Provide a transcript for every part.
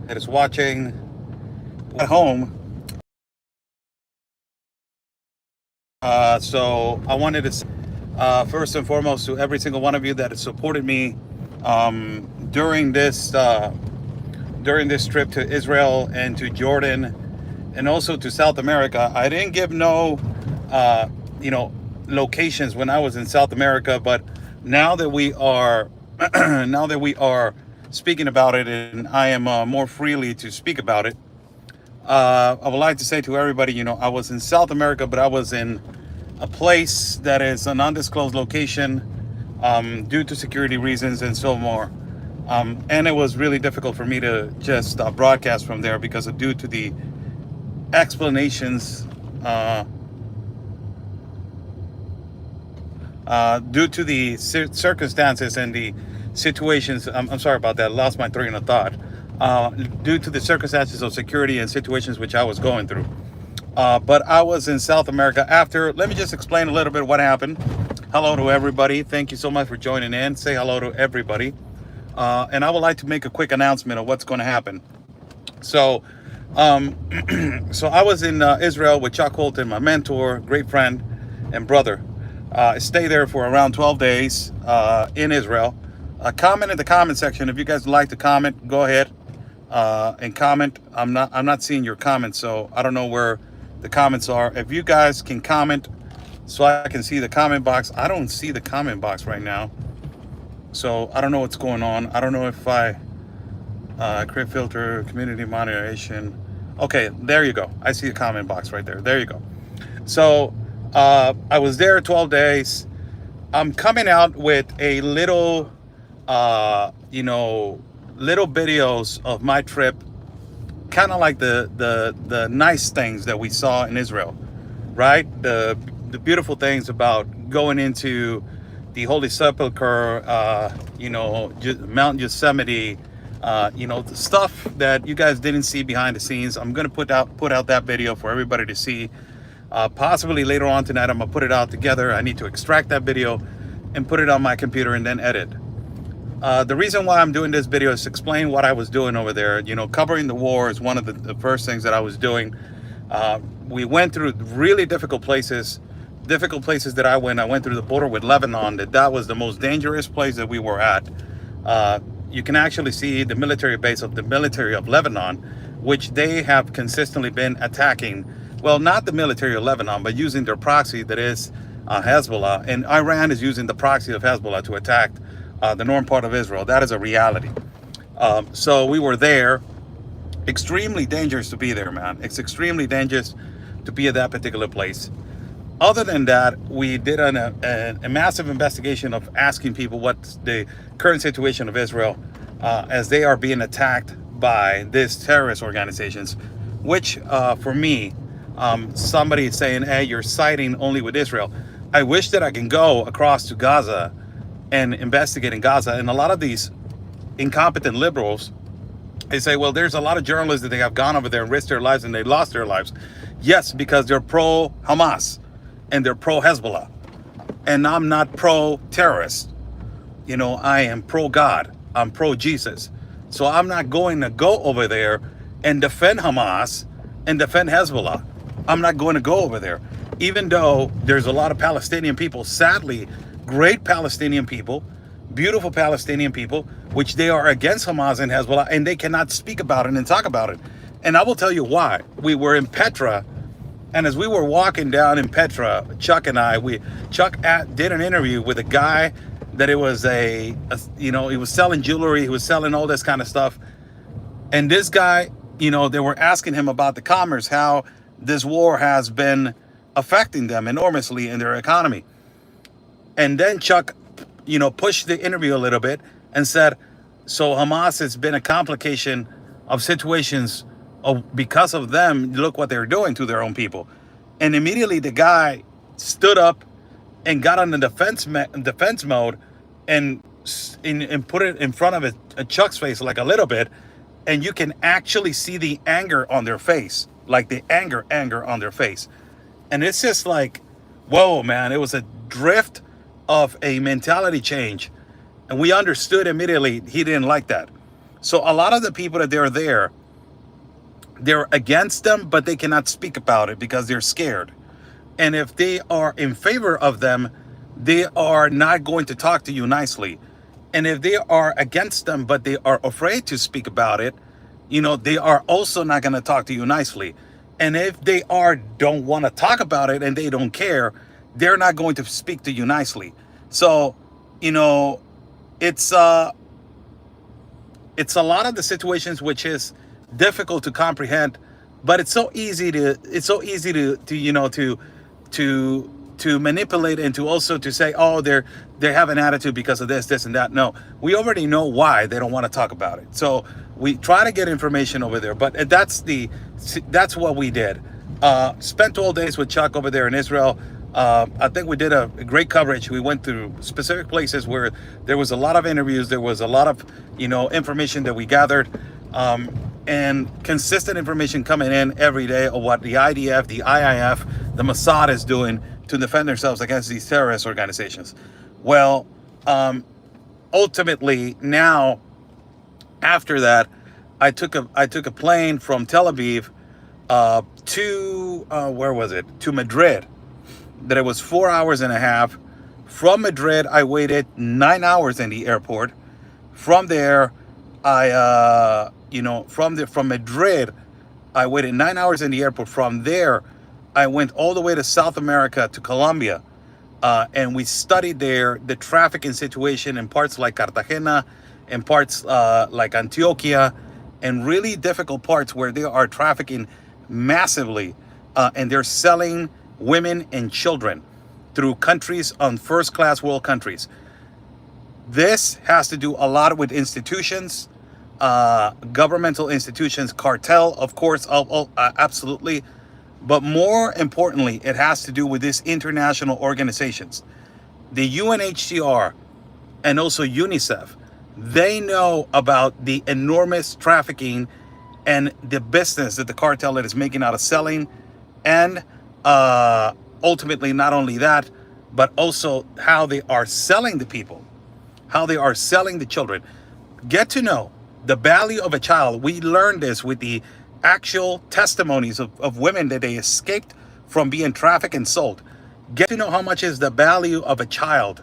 that is watching at home. So I wanted to say, first and foremost, to every single one of you that has supported me during this trip to Israel and to Jordan and also to South America. I didn't give no locations when I was in South America, but now that we are now that we are speaking about it, and I am more freely to speak about it, I would like to say to everybody, I was in South America, but I was in a place that is an undisclosed location due to security reasons and so more. And it was really difficult for me to just broadcast from there because due to the explanations, due to the circumstances and the situations. I'm sorry about that. I lost my train of thought. Due to the circumstances of security and situations which I was going through. But I was in South America after. Let me just explain a little bit what happened. Hello to everybody. Thank you so much for joining in. Say hello to everybody. And I would like to make a quick announcement of what's going to happen. So, so I was in Israel with Chuck Holton, my mentor, great friend, and brother. I stayed there for around 12 days in Israel. Comment in the comment section if you guys would like to comment. Go ahead and comment. I'm not seeing your comments, so I don't know where the comments are. If you guys can comment so I can see the comment box. I don't see the comment box right now, so I don't know what's going on. I don't know if I create filter, community moderation. Okay, there you go. I see the comment box right there. There you go. So I was there 12 days. I'm coming out with a little little videos of my trip, kind of like the nice things that we saw in Israel, right? The beautiful things about going into the Holy Sepulchre, Mount Yosemite, the stuff that you guys didn't see behind the scenes. I'm gonna put out that video for everybody to see. Possibly later on tonight, I'm gonna put it out together. I need to extract that video and put it on my computer and then edit. The reason why I'm doing this video is to explain what I was doing over there. Covering the war is one of the first things that I was doing. We went through really difficult places that I went. I went through the border with Lebanon. That was the most dangerous place that we were at. You can actually see the military base of the military of Lebanon, which they have consistently been attacking. Well, not the military of Lebanon, but using their proxy, that is Hezbollah. And Iran is using the proxy of Hezbollah to attack the northern part of Israel. That is a reality. So we were there. Extremely dangerous to be there, man. It's extremely dangerous to be at that particular place. Other than that, we did a massive investigation of asking people what's the current situation of Israel as they are being attacked by these terrorist organizations, which for me, somebody is saying, hey, you're siding only with Israel. I wish that I can go across to Gaza and investigate in Gaza. And a lot of these incompetent liberals, they say, well, there's a lot of journalists that they have gone over there and risked their lives and they lost their lives. Yes, because they're pro-Hamas and they're pro-Hezbollah. And I'm not pro-terrorist. I am pro-God. I'm pro-Jesus. So I'm not going to go over there and defend Hamas and defend Hezbollah. I'm not going to go over there. Even though there's a lot of Palestinian people, sadly, great Palestinian people, beautiful Palestinian people, which they are against Hamas and Hezbollah, and they cannot speak about it and talk about it. And I will tell you why. We were in Petra, and as we were walking down in Petra, Chuck and I, Chuck did an interview with a guy that it was he was selling jewelry, he was selling all this kind of stuff. And this guy, they were asking him about the commerce, how this war has been affecting them enormously in their economy. And then Chuck, pushed the interview a little bit and said, so Hamas has been a complication of situations because of them. Look what they're doing to their own people. And immediately the guy stood up and got on the defense mode and put it in front of Chuck's face like a little bit. And you can actually see the anger on their face, like the anger on their face. And it's just like, whoa, man, it was a drift of a mentality change. And we understood immediately he didn't like that. So a lot of the people that they're there, they're against them, but they cannot speak about it because they're scared. And if they are in favor of them, they are not going to talk to you nicely. And if they are against them, but they are afraid to speak about it, they are also not going to talk to you nicely. And if they don't want to talk about it and they don't care, they're not going to speak to you nicely. So, it's a lot of the situations which is difficult to comprehend, but it's so easy to to manipulate and to also to say, oh, they have an attitude because of this and that. No, we already know why they don't want to talk about it. So we try to get information over there, but that's what we did. Spent 12 days with Chuck over there in Israel. I think we did a great coverage. We went through specific places where there was a lot of interviews. There was a lot of, information that we gathered, and consistent information coming in every day of what the IDF, the IIF, the Mossad is doing to defend themselves against these terrorist organizations. Well, ultimately now, after that, I took a plane from Tel Aviv to where was it? To Madrid. That it was 4 hours and a half. From Madrid, I waited 9 hours in the airport. From there, from Madrid, I waited 9 hours in the airport. From there, I went all the way to South America, to Colombia, and we studied there the trafficking situation in parts like Cartagena, in parts like Antioquia, and really difficult parts where they are trafficking massively, and they're selling women and children through countries on first-class world countries. This has to do a lot with institutions, governmental institutions, cartel, of course, absolutely. But more importantly, it has to do with these international organizations. The UNHCR and also UNICEF, they know about the enormous trafficking and the business that the cartel is making out of selling, and ultimately not only that, but also how they are selling the people, how they are selling the children. Get to know the value of a child. We learned this with the actual testimonies of women that they escaped from being trafficked and sold. Get to know how much is the value of a child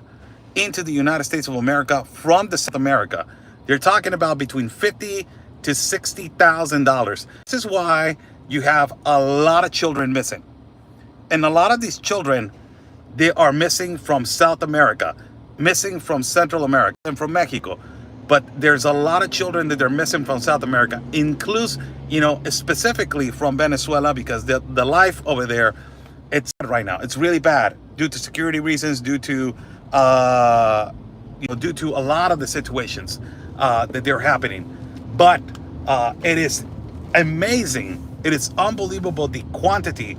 into the United States of America from the South America. They're talking about between $50,000 to $60,000. This is why you have a lot of children missing. And a lot of these children, they are missing from South America, missing from Central America, and from Mexico. But there's a lot of children that they're missing from South America, includes, specifically from Venezuela, because the life over there, it's right now, it's really bad due to security reasons, due to a lot of the situations that they're happening. But it is amazing. It is unbelievable the quantity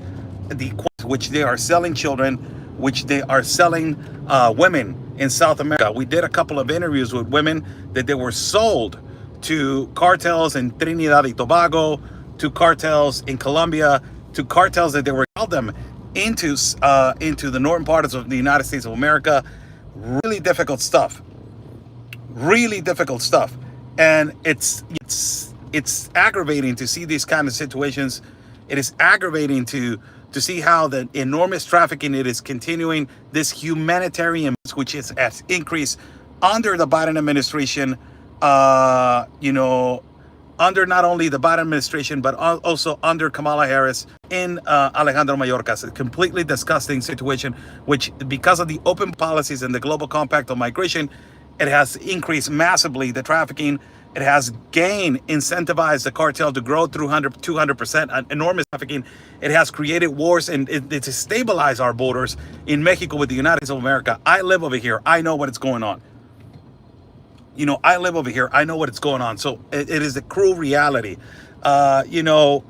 which they are selling children, which they are selling women in South America. We did a couple of interviews with women that they were sold to cartels in Trinidad and Tobago, to cartels in Colombia, to cartels that they were held them into the northern parts of the United States of America. Really difficult stuff. Really difficult stuff. And it's aggravating to see these kind of situations. It is aggravating to see how the enormous trafficking it is continuing, this humanitarian which has increased under the Biden administration, under not only the Biden administration, but also under Kamala Harris in Alejandro Mayorkas. A completely disgusting situation, which because of the open policies and the global compact on migration, it has increased massively the trafficking. It has incentivized the cartel to grow through 200%, enormous trafficking. It has created wars and it has stabilized our borders in Mexico with the United States of America. I live over here. I know what is going on. I live over here. I know what is going on. So it is the cruel reality. The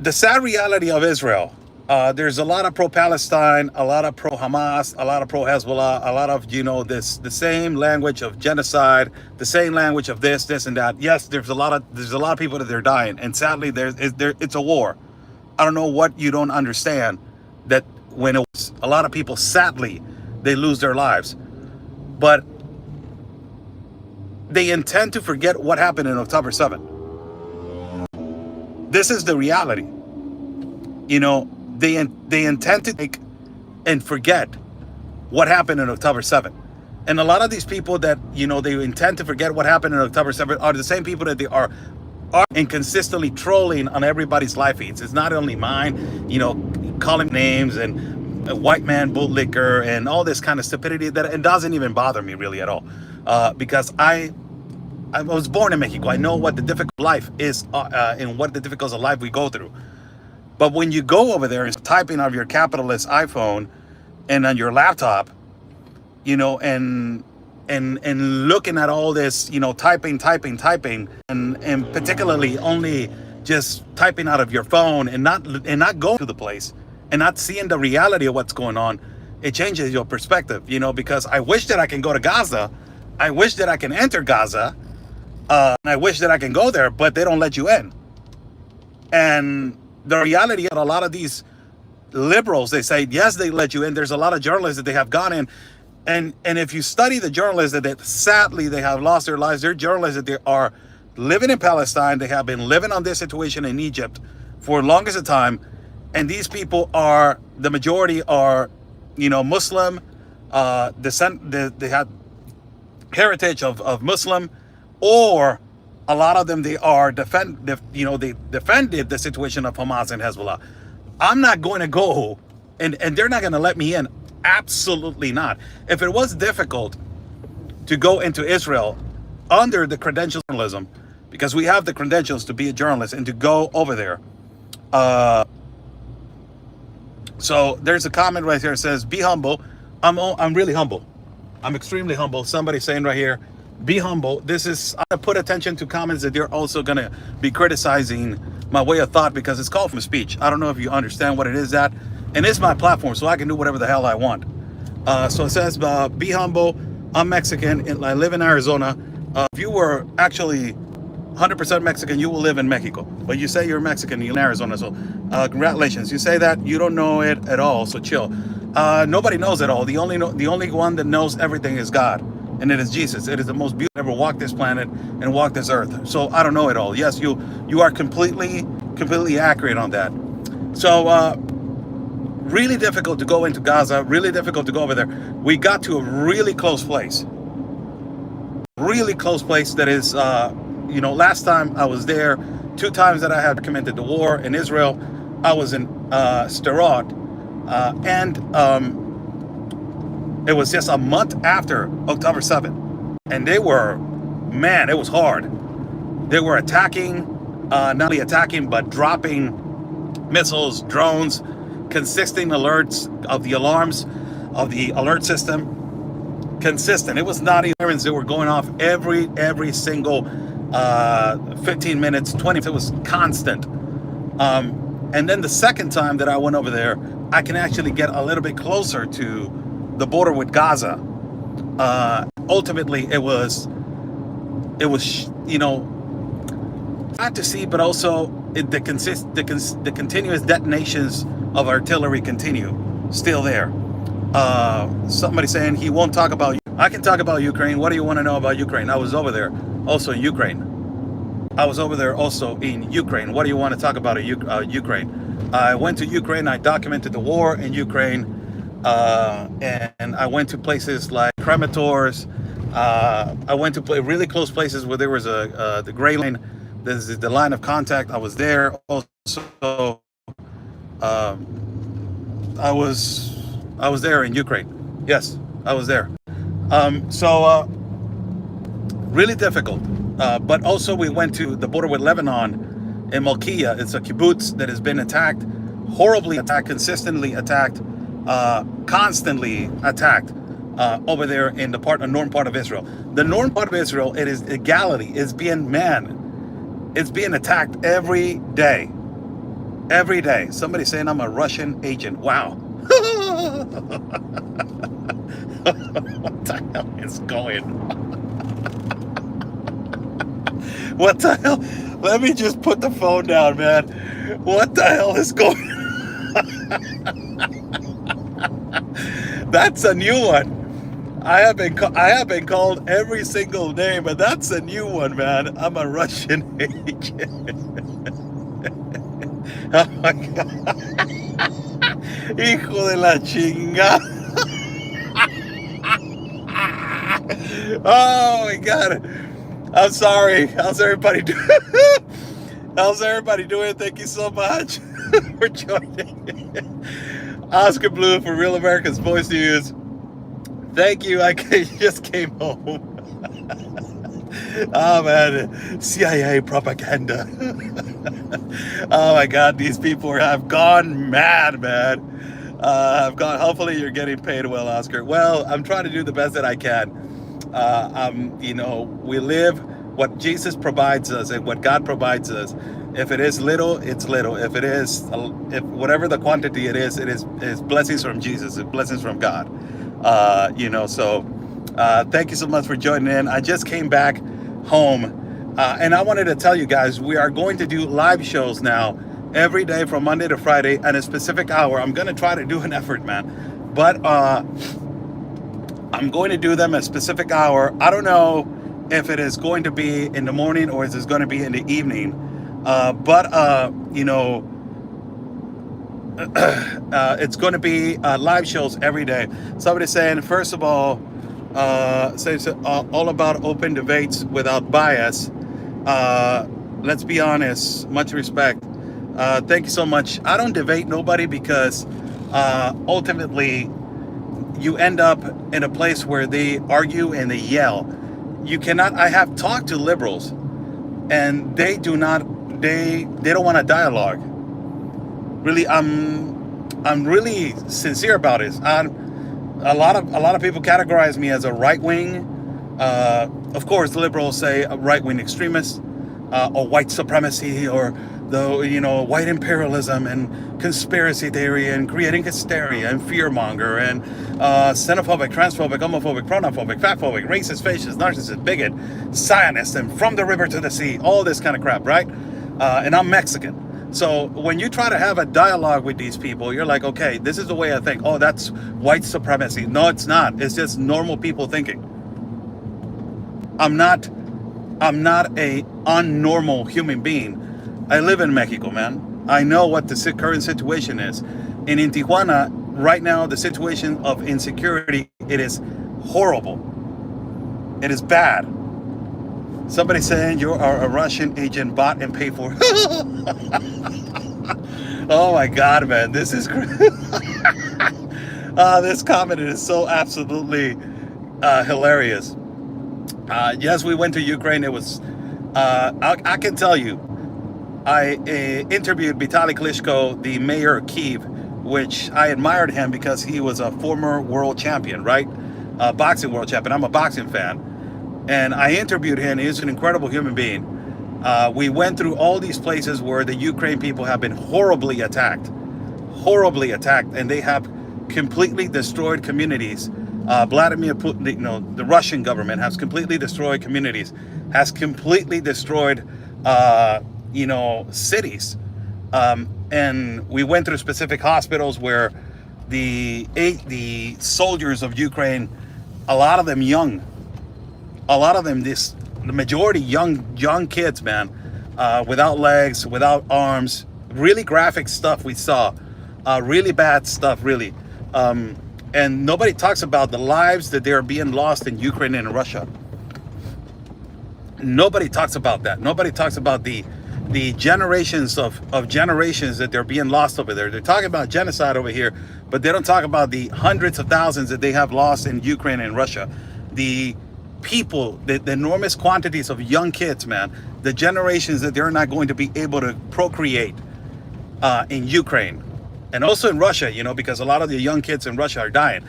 sad reality of Israel. There's a lot of pro-Palestine, a lot of pro-Hamas, a lot of pro-Hezbollah, a lot of, the same language of genocide, the same language of this and that. Yes, there's a lot of people that they're dying, and sadly, it's a war. I don't know what you don't understand, that when it was a lot of people, sadly, they lose their lives. But they intend to forget what happened in October 7th. This is the reality. You know, they intend to take and forget what happened in October 7th. And a lot of these people that, you know, they intend to forget what happened in October 7th are the same people that they are and consistently trolling on everybody's live feeds. It's not only mine, you know, calling names and a white man bootlicker and all this kind of stupidity that it doesn't even bother me really at all. Because I was born in Mexico. I know what the difficult life is and what the difficulties of life we go through. But when you go over there and typing on your capitalist iPhone and on your laptop, you know, and looking at all this, you know, typing, and particularly only just typing out of your phone and not going to the place and not seeing the reality of what's going on, it changes your perspective, you know, because I wish that I can go to Gaza. I wish that I can enter Gaza. And I wish that I can go there, but they don't let you in. And the reality of a lot of these liberals, they say, yes, they let you in. There's a lot of journalists that they have gone in. And if you study the journalists that sadly they have lost their lives, they're journalists that they are living in Palestine. They have been living on this situation in Egypt for the longest of time. And these people are, the majority are, you know, Muslim, they have heritage of Muslim, or a lot of them, they are they defended the situation of Hamas and Hezbollah. I'm not going to go, and they're not going to let me in. Absolutely not. If it was difficult to go into Israel under the credentials of journalism, because we have the credentials to be a journalist and to go over there. So there's a comment right here that says, be humble. I'm really humble. I'm extremely humble. Somebody saying right here, be humble. This is, I'm gonna put attention to comments that they're also gonna be criticizing my way of thought, because it's called from speech. I don't know if you understand what it is that, and it's my platform, so I can do whatever the hell I want. So it says, be humble. I'm Mexican and I live in Arizona. If you were actually 100% Mexican, you will live in Mexico. But you say you're Mexican, you're in Arizona, so congratulations. You say that, you don't know it at all, so chill. Nobody knows it all. The only one that knows everything is God, and it is Jesus. It is the most beautiful ever walked this planet and walked this earth. So I don't know it all. Yes, you are completely accurate on that. So really difficult to go into Gaza, really difficult to go over there. We got to a really close place. Really close place that is, you know, last time I was there, 2 times that I had documented the war in Israel, I was in Sderot, and it was just a month after October 7th. And they were, man, it was hard. They were attacking, not only attacking, but dropping missiles, drones, consistent alerts of the alarms of the alert system. Consistent. It was not even sirens that were going off every single 15 minutes, 20 minutes. It was constant. And then the second time that I went over there, I can actually get a little bit closer to the border with Gaza. Ultimately, it was, you know, not to see, but also the continuous detonations of artillery continue still there. Somebody saying he won't talk about. I can talk about Ukraine. What do you want to know about Ukraine? I was over there also in Ukraine. What do you want to talk about Ukraine? I went to Ukraine. I documented the war in Ukraine, and I went to places like Kremators. I went to really close places where there was the gray line. This is the line of contact. I was there also. I was there in Ukraine. Yes, I was there. Really difficult. But also we went to the border with Lebanon in Malkiya. It's a kibbutz that has been attacked, horribly attacked, consistently attacked, constantly attacked over there in the northern part of Israel. The northern part of Israel, it is Galilee. It's being attacked every day. Every day. Somebody saying I'm a Russian agent. Wow. What the hell is going on? What the hell? Let me just put the phone down, man. What the hell is going on? That's a new one. I have been called every single name, but that's a new one, man. I'm a Russian agent. Oh my God. Hijo de la chinga. Oh my God. I'm sorry. How's everybody doing? How's everybody doing? Thank you so much for joining. Oscar Blue for Real America's Voice News. Thank you. I just came home. Oh man, CIA propaganda. Oh my God, these people have gone mad, man. I've gone. Hopefully, you're getting paid well, Oscar. Well, I'm trying to do the best that I can. We live what Jesus provides us and what God provides us. If it is little, it's little. If it is, if whatever the quantity it is blessings from Jesus, it's blessings from God. Thank you so much for joining in. I just came back home, and I wanted to tell you guys, we are going to do live shows now every day from Monday to Friday at a specific hour. I'm going to try to do an effort, man, but I'm going to do them at a specific hour. I don't know if it is going to be in the morning or is it going to be in the evening, it's going to be live shows every day. Somebody saying, first of all, says all about open debates without bias. Let's be honest. Much respect. Thank you so much. I don't debate nobody because ultimately you end up in a place where they argue and they yell. You cannot. I have talked to liberals, and they do not. They don't want a dialogue. Really, I'm really sincere about it. A lot of people categorize me as a right wing. Of course, the liberals say a right wing extremist, or white supremacy, or white imperialism and conspiracy theory and creating hysteria and fearmonger and xenophobic, transphobic, homophobic, pronophobic, fatphobic, racist, fascist, narcissist, bigot, Zionist, and from the river to the sea, all this kind of crap, right? And I'm Mexican. So when you try to have a dialogue with these people, you're like, okay, this is the way I think. Oh, that's white supremacy. No, it's not. It's just normal people thinking. I'm not a unnormal human being. I live in Mexico, man. I know what the current situation is. And in Tijuana, right now, the situation of insecurity, it is horrible. It is bad. Somebody saying you are a Russian agent bought and paid for. Oh my God, man. This is this comment is so absolutely hilarious. Yes, we went to Ukraine. It was, I can tell you, I interviewed Vitaly Klitschko, the mayor of Kyiv, which I admired him because he was a former world champion, right? Boxing world champion. I'm a boxing fan. And I interviewed him. He's an incredible human being. We went through all these places where the Ukraine people have been horribly attacked, and they have completely destroyed communities. Vladimir Putin, the Russian government has completely destroyed communities, has completely destroyed, cities. And we went through specific hospitals where the soldiers of Ukraine, a lot of them young, the majority young kids, man, without legs, without arms, really graphic stuff we saw, really bad stuff, really. And nobody talks about the lives that they're being lost in Ukraine and Russia. Nobody talks about that. Nobody talks about the generations of generations that they're being lost over there. They're talking about genocide over here, but they don't talk about the hundreds of thousands that they have lost in Ukraine and Russia. The people, the enormous quantities of young kids, man, the generations that they're not going to be able to procreate in Ukraine and also in Russia, because a lot of the young kids in Russia are dying.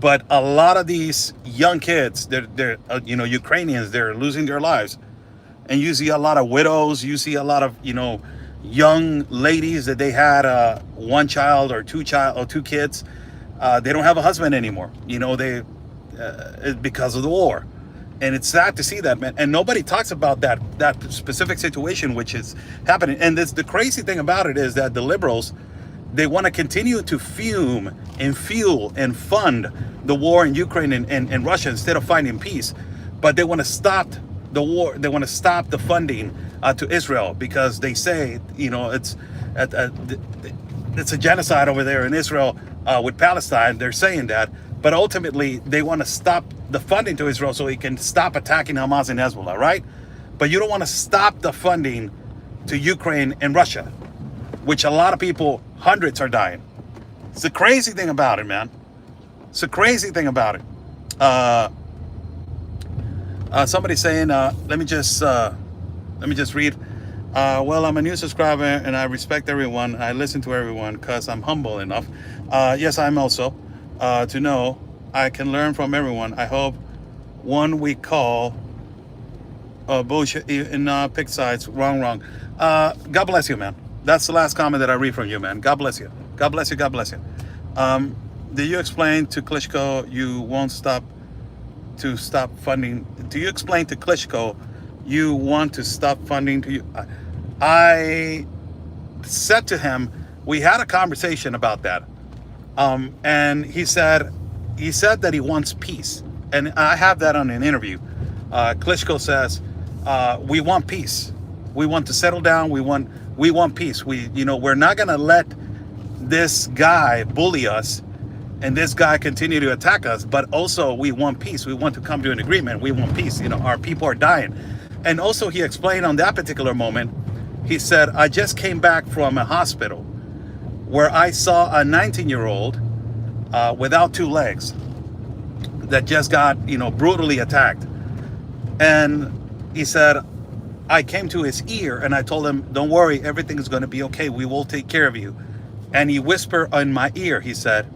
But a lot of these young kids, they're Ukrainians, they're losing their lives. And you see a lot of widows, you see a lot of, young ladies that they had one child or two kids. They don't have a husband anymore, because of the war. And it's sad to see that, man. And nobody talks about that specific situation which is happening. And the crazy thing about it is that the liberals, They want to continue to fume and fuel and fund the war in Ukraine and Russia instead of finding peace. But they want to stop the war. They want to stop the funding to Israel because they say, you know, it's a genocide over there in Israel with Palestine. They're saying that. But ultimately, they want to stop the funding to Israel so he can stop attacking Hamas and Hezbollah, right? But you don't want to stop the funding to Ukraine and Russia, which a lot of people, hundreds are dying. It's the crazy thing about it, man. It's the crazy thing about it. Somebody saying, let me just read. Well, I'm a new subscriber and I respect everyone. I listen to everyone because I'm humble enough. Yes, I'm also to know I can learn from everyone. I hope one we call bullshit and pick sides. Wrong. God bless you, man. That's the last comment that I read from you, man. God bless you. God bless you. God bless you. Do you explain to Klitschko you won't stop funding? Do you explain to Klitschko you want to stop funding to you? I said to him, we had a conversation about that. And he said that he wants peace. And I have that on an interview. Klitschko says, we want peace. We want to settle down. We want peace. We're not going to let this guy bully us and this guy continue to attack us, but also we want peace. We want to come to an agreement. We want peace. Our people are dying. And also he explained on that particular moment, he said, I just came back from a hospital where I saw a 19-year-old without two legs that just got, brutally attacked. And he said, I came to his ear and I told him, don't worry, everything is going to be okay. We will take care of you. And he whispered in my ear, he said,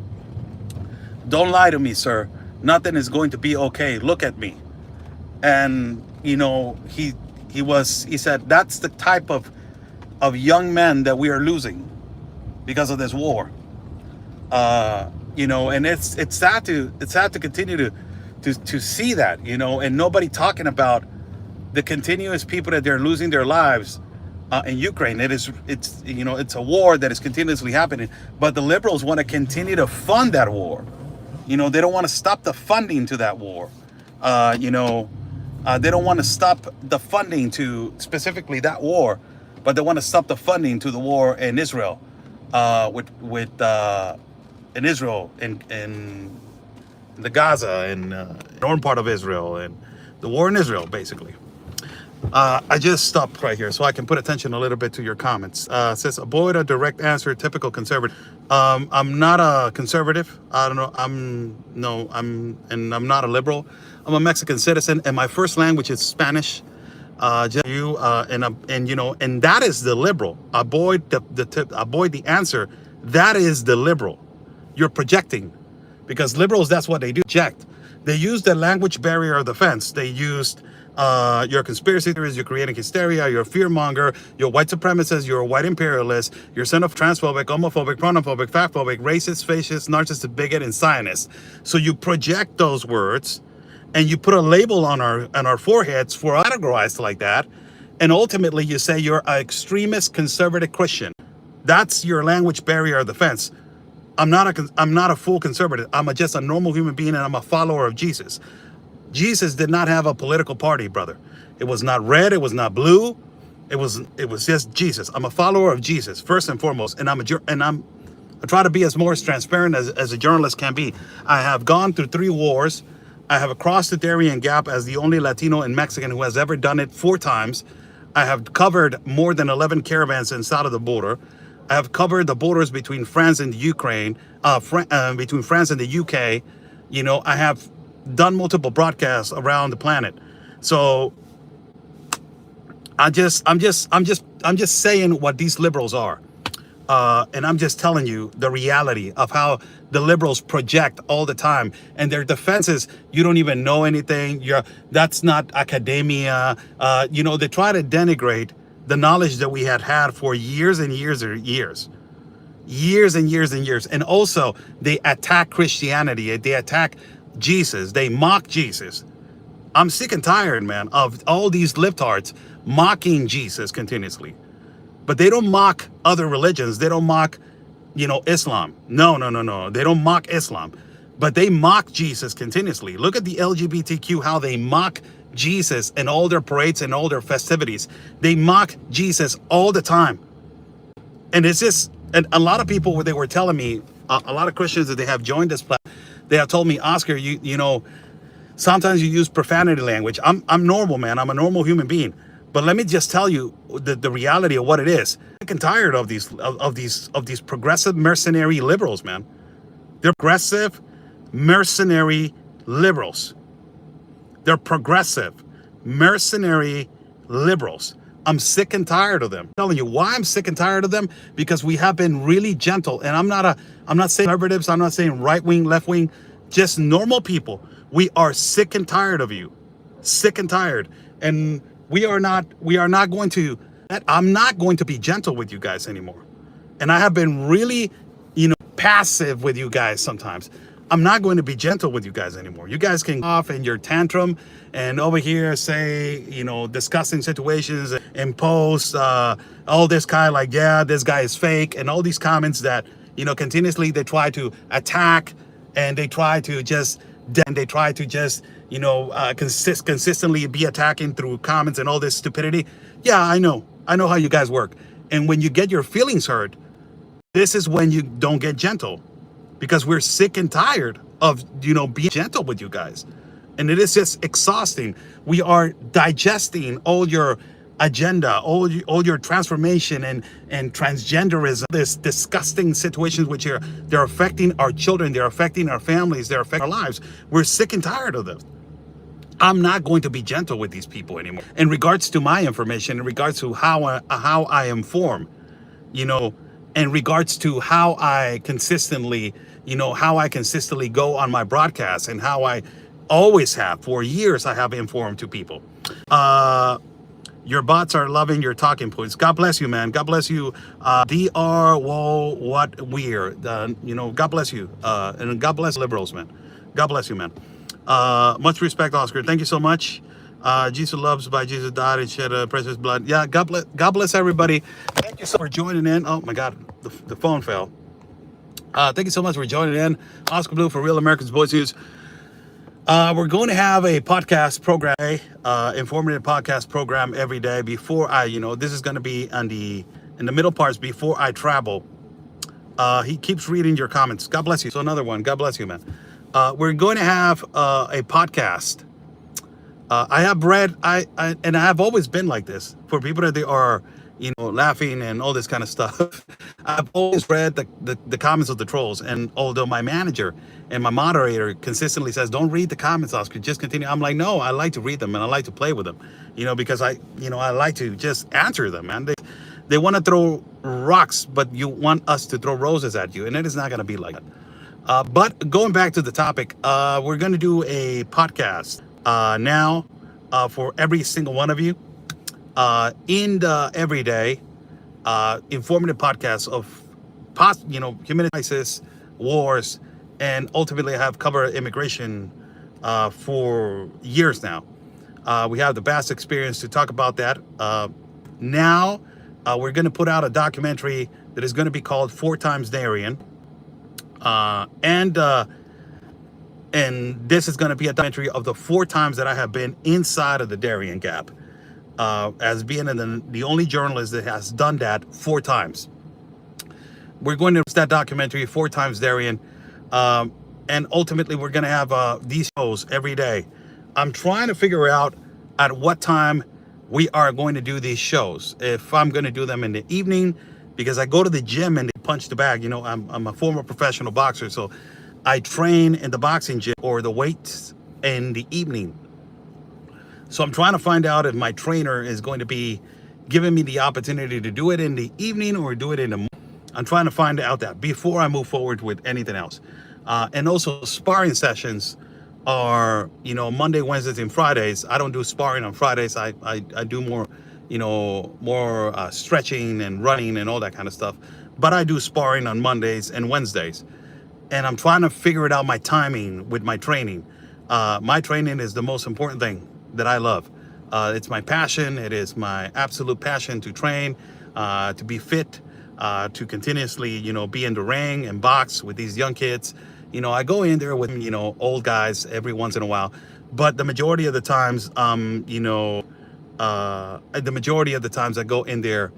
don't lie to me, sir. Nothing is going to be okay. Look at me. And, he said, that's the type of young men that we are losing because of this war. And it's sad to continue to see that, and nobody talking about the continuous people that they're losing their lives in Ukraine. It's a war that is continuously happening, but the liberals want to continue to fund that war. They don't want to stop the funding to that war. They don't want to stop the funding to specifically that war, but they want to stop the funding to the war in Israel, in Israel, in the Gaza and northern part of Israel, and the war in Israel, basically. I just stopped right here so I can put attention a little bit to your comments. Says, avoid a direct answer, typical conservative. I'm not a conservative. I don't know. I'm not a liberal. I'm a Mexican citizen, and my first language is Spanish. And that is the liberal. Avoid the answer. That is the liberal. You're projecting, because liberals, that's what they do. Project. They use the language barrier of defense. They used your conspiracy theories, you're creating hysteria, you're a fearmonger, you're white supremacist, you're a white imperialist, you're xenophobic, homophobic, chronophobic, fatphobic, racist, fascist, narcissistic, bigot, and Zionist. So you project those words and you put a label on our foreheads for categorized like that. And ultimately you say you're an extremist conservative Christian. That's your language barrier of defense. I'm not a full conservative. I'm just a normal human being, and I'm a follower of Jesus. Jesus did not have a political party, brother. It was not red. It was not blue. It was just Jesus. I'm a follower of Jesus first and foremost, and I try to be as transparent as a journalist can be. I have gone through 3 wars. I have crossed the Darien Gap as the only Latino and Mexican who has ever done it 4 times. I have covered more than 11 caravans inside of the border. I have covered the borders between France and Ukraine, between France and the UK. I have done multiple broadcasts around the planet. So I'm just saying what these liberals are. And I'm just telling you the reality of how the liberals project all the time. And their defense is, you don't even know anything. That's not academia. They try to denigrate the knowledge that we had for years and years and years. And also, they attack Christianity. They attack Jesus. They mock Jesus. I'm sick and tired, man, of all these libtards mocking Jesus continuously. But they don't mock other religions. They don't mock Islam. No. They don't mock Islam, but they mock Jesus continuously. Look at the LGBTQ, how they mock Jesus and all their parades and all their festivities. They mock Jesus all the time. And it's just, and a lot of people, they were telling me, a lot of Christians that they have joined this platform, they have told me, Oscar, sometimes you use profanity language. I'm normal, man. I'm a normal human being. But let me just tell you the reality of what it is. I'm sick and tired of these progressive mercenary liberals, man. They're progressive mercenary liberals. They're progressive mercenary liberals. I'm sick and tired of them. I'm telling you why I'm sick and tired of them, because we have been really gentle. And I'm not saying conservatives, I'm not saying right wing, left wing, just normal people. We are sick and tired of you. Sick and tired. And we are not going to, I'm not going to be gentle with you guys anymore. And I have been really, passive with you guys sometimes. I'm not going to be gentle with you guys anymore. You guys can go off in your tantrum and over here say, discussing situations and post all this kind of like, yeah, this guy is fake, and all these comments that, continuously they try to attack, and they try to just consistently be attacking through comments and all this stupidity. Yeah, I know how you guys work. And when you get your feelings hurt, this is when you don't get gentle, because we're sick and tired of, being gentle with you guys. And it is just exhausting. We are digesting all your agenda, all your transformation and transgenderism, this disgusting situations which they're affecting our children, they're affecting our families, they're affecting our lives. We're sick and tired of them. I'm not going to be gentle with these people anymore. In regards to my information, in regards to how I inform, in regards to how I consistently go on my broadcasts, and how I always have for years, I have informed to people. Your bots are loving your talking points. God bless you, man. God bless you. Dr. Whoa, what weird. God bless you. And God bless liberals, man. God bless you, man. Much respect, Oscar. Thank you so much. Jesus loves, by Jesus died and shed precious blood. Yeah, God bless everybody. Thank you so much for joining in. Oh my God, the phone fell. Thank you so much for joining in. Oscar Blue for Real Americans Voice News. We're going to have a podcast program, informative podcast program every day before this is going to be in the middle parts before I travel. He keeps reading your comments. God bless you. So another one. God bless you, man. We're going to have a podcast. I have read, and I have always been like this for people that they are, laughing and all this kind of stuff. I've always read the comments of the trolls, and although my manager and my moderator consistently says, "Don't read the comments, Oscar, just continue." I'm like, no, I like to read them and I like to play with them, because I like to just answer them, man. They want to throw rocks, but you want us to throw roses at you, and it is not going to be like that. But going back to the topic, we're going to do a podcast now for every single one of you in the everyday informative podcasts of human crisis, wars, and ultimately I have covered immigration for years now. We have the vast experience to talk about that. Now we're going to put out a documentary that is going to be called 4 Times Darien. And this is going to be a documentary of the 4 times that I have been inside of the Darien Gap, as being the only journalist that has done that 4 times. We're going to watch that documentary 4 Times Darien, and ultimately we're going to have these shows every day. I'm trying to figure out at what time we are going to do these shows. If I'm going to do them in the evening, because I go to the gym and they punch the bag. I'm a former professional boxer, so I train in the boxing gym or the weights in the evening. So I'm trying to find out if my trainer is going to be giving me the opportunity to do it in the evening or do it in the morning. I'm trying to find out that before I move forward with anything else. And also sparring sessions are, Monday, Wednesdays, and Fridays. I don't do sparring on Fridays. I do more, more stretching and running and all that kind of stuff. But I do sparring on Mondays and Wednesdays. And I'm trying to figure it out, my timing with my training. My training is the most important thing that I love. It's my passion. It is my absolute passion to train, to be fit, to continuously, be in the ring and box with these young kids. I go in there with, old guys every once in a while, but the majority of the times, the majority of the times I go in there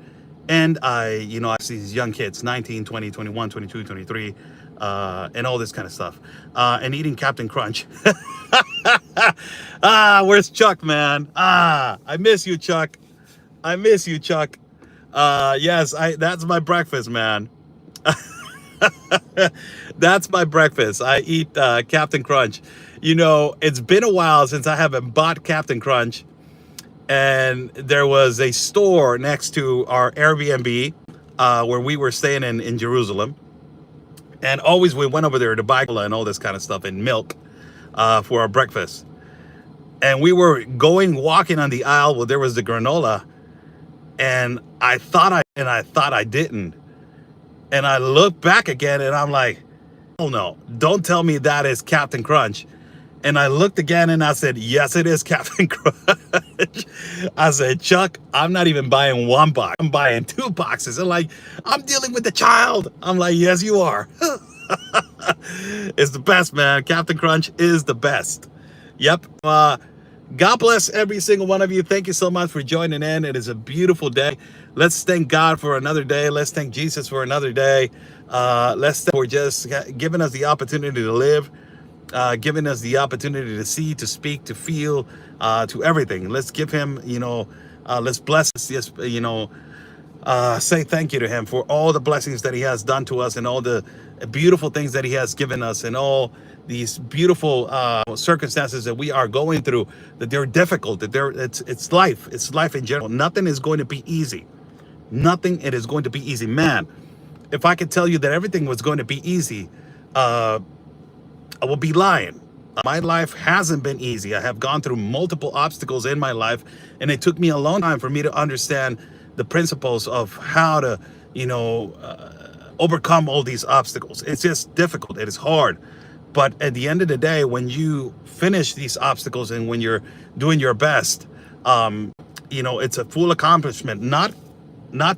and I see these young kids, 19, 20, 21, 22, 23, and all this kind of stuff, and eating Captain Crunch. Where's Chuck, man? I miss you, Chuck. I miss you, Chuck. Yes, that's my breakfast, man. That's my breakfast. I eat Captain Crunch. It's been a while since I haven't bought Captain Crunch, and there was a store next to our Airbnb where we were staying in Jerusalem, and always we went over there to buy cola and all this kind of stuff and milk for our breakfast. And we were walking on the aisle where there was the granola, and I thought I didn't. And I look back again and I'm like, oh no, don't tell me that is Captain Crunch. And I looked again and I said, yes, it is Captain Crunch. I said, Chuck, I'm not even buying one box. I'm buying 2 boxes. And like, I'm dealing with the child. I'm like, yes, you are. It's the best, man. Captain Crunch is the best. Yep. God bless every single one of you. Thank you so much for joining in. It is a beautiful day. Let's thank God for another day. Let's thank Jesus for another day. Let's thank for just giving us the opportunity to live, giving us the opportunity to see, to speak, to feel, to everything. Let's give him, let's bless us, yes, say thank you to him for all the blessings that he has done to us and all the beautiful things that he has given us and all these beautiful circumstances that we are going through, that they're difficult, that it's life in general. Nothing is going to be easy. Nothing it is going to be easy. Man, if I could tell you that everything was going to be easy, I will be lying. My life hasn't been easy. I have gone through multiple obstacles in my life, and it took me a long time for me to understand the principles of how to, overcome all these obstacles. It's just difficult. It is hard. But at the end of the day, when you finish these obstacles and when you're doing your best, it's a full accomplishment, not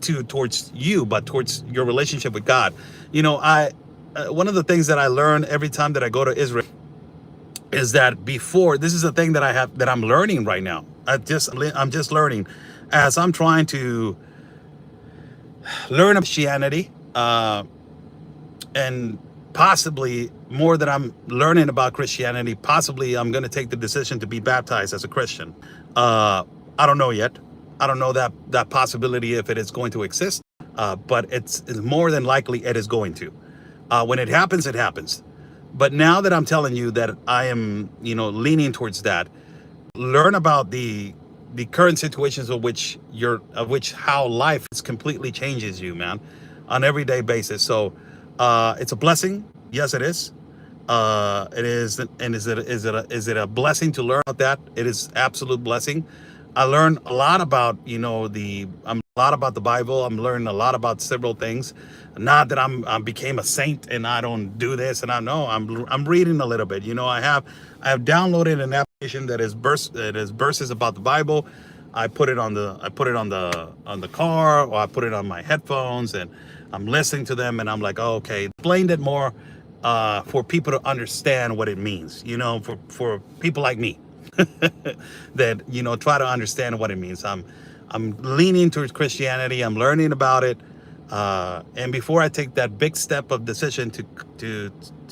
towards you, but towards your relationship with God. One of the things that I learn every time that I go to Israel is that this is a thing that I'm learning right now. I'm just learning as I'm trying to learn Christianity, and possibly more that I'm learning about Christianity, possibly I'm going to take the decision to be baptized as a Christian. I don't know yet. I don't know that possibility if it is going to exist, but it's more than likely it is going to. When it happens, it happens. But now that I'm telling you that I am, leaning towards that, learn about the current situations of which how life completely changes you, man, on everyday basis. So it's a blessing. Yes, it is. It is. And is it a blessing to learn about that? It is absolute blessing. I learned a lot about, a lot about the Bible. I'm learning a lot about several things. Not that I became a saint and I don't do this, and I'm reading a little bit. I have downloaded an application that is verses about the Bible. I put it on the car, or I put it on my headphones, and I'm listening to them, and I'm like, oh, okay, explained it more for people to understand what it means. For people like me. That try to understand what it means. I'm leaning towards Christianity. I'm learning about it, and before I take that big step of decision to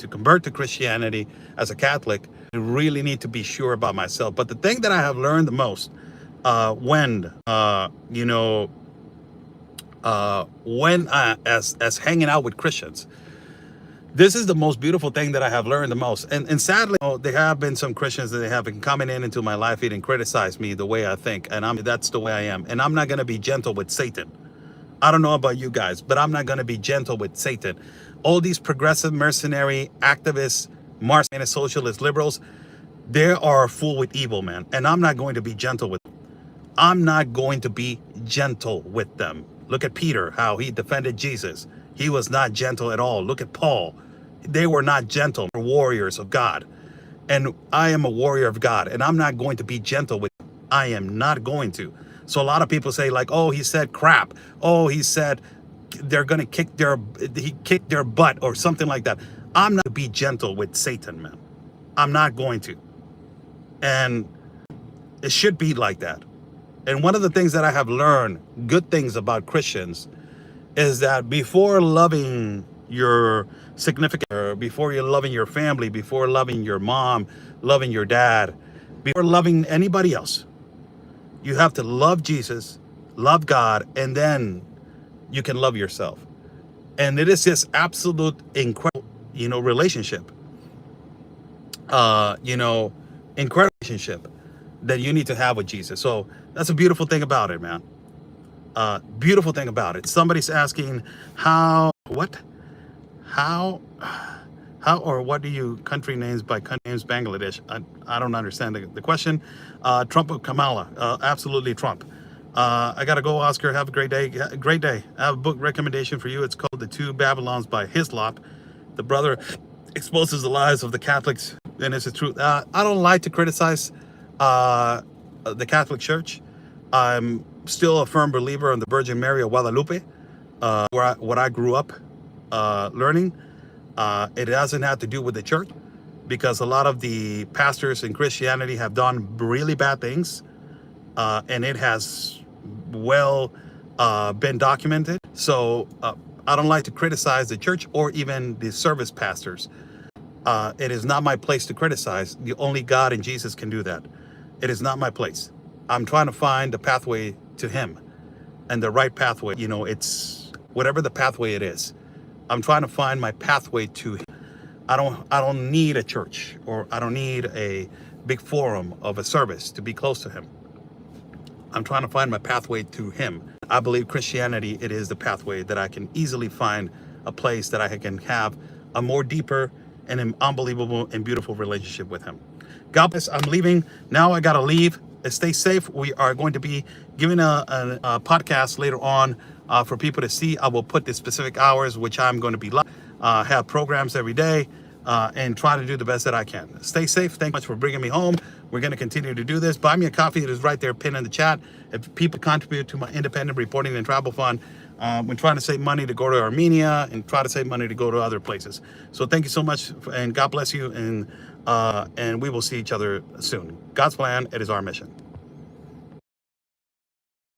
convert to Christianity as a Catholic, I really need to be sure about myself. But the thing that I have learned the most when as hanging out with Christians, this is the most beautiful thing that I have learned the most. And sadly, there have been some Christians that have been coming into my life and criticize me the way I think. And that's the way I am. And I'm not going to be gentle with Satan. I don't know about you guys, but I'm not going to be gentle with Satan. All these progressive, mercenary, activists, Marxist, socialist, liberals, they are full with evil, man. And I'm not going to be gentle with them. I'm not going to be gentle with them. Look at Peter, how he defended Jesus. He was not gentle at all. Look at Paul. They were not gentle. They were warriors of God. And I am a warrior of God. And I'm not going to be gentle with them. I am not going to. So a lot of people say like, oh, he said crap. Oh, he said they're gonna kick their butt or something like that. I'm not gonna be gentle with Satan, man. I'm not going to. And it should be like that. And one of the things that I have learned, good things about Christians, is that before loving your significant, or before you're loving your family, before loving your mom, loving your dad, before loving anybody else, you have to love Jesus, love God, and then you can love yourself. And it is this absolute incredible, relationship, incredible relationship that you need to have with Jesus. So that's a beautiful thing about it, man. Beautiful thing about it. Somebody's asking how or what do you country names by country names Bangladesh? I don't understand the question. Trump or Kamala? Absolutely Trump. I gotta go, Oscar. Have a great day. Great day. I have a book recommendation for you. It's called The Two Babylons by Hislop. The brother exposes the lies of the Catholics, and it's the truth. I don't like to criticize the Catholic Church. I'm still a firm believer in the Virgin Mary of Guadalupe, what I grew up learning. It doesn't have to do with the church, because a lot of the pastors in Christianity have done really bad things, and it has been documented. So I don't like to criticize the church or even the service pastors. It is not my place to criticize. The only God and Jesus can do that. It is not my place. I'm trying to find the pathway to Him, and the right pathway. It's whatever the pathway it is. I'm trying to find my pathway to Him. I don't need a church, or I don't need a big forum of a service to be close to Him. I'm trying to find my pathway to Him. I believe Christianity, it is the pathway that I can easily find a place that I can have a more deeper and an unbelievable and beautiful relationship with Him. God bless. I'm leaving now. I gotta leave. Stay safe. We are going to be giving a podcast later on for people to see. I will put the specific hours which I'm going to be have programs every day, and try to do the best that I can. Stay safe. Thank you much for bringing me home. We're going to continue to do this. Buy me a coffee. It is right there pinned in the chat. If people contribute to my independent reporting and travel fund, we're trying to save money to go to Armenia and try to save money to go to other places. So thank you so much, and God bless you, and we will see each other soon. God's plan, it is our mission.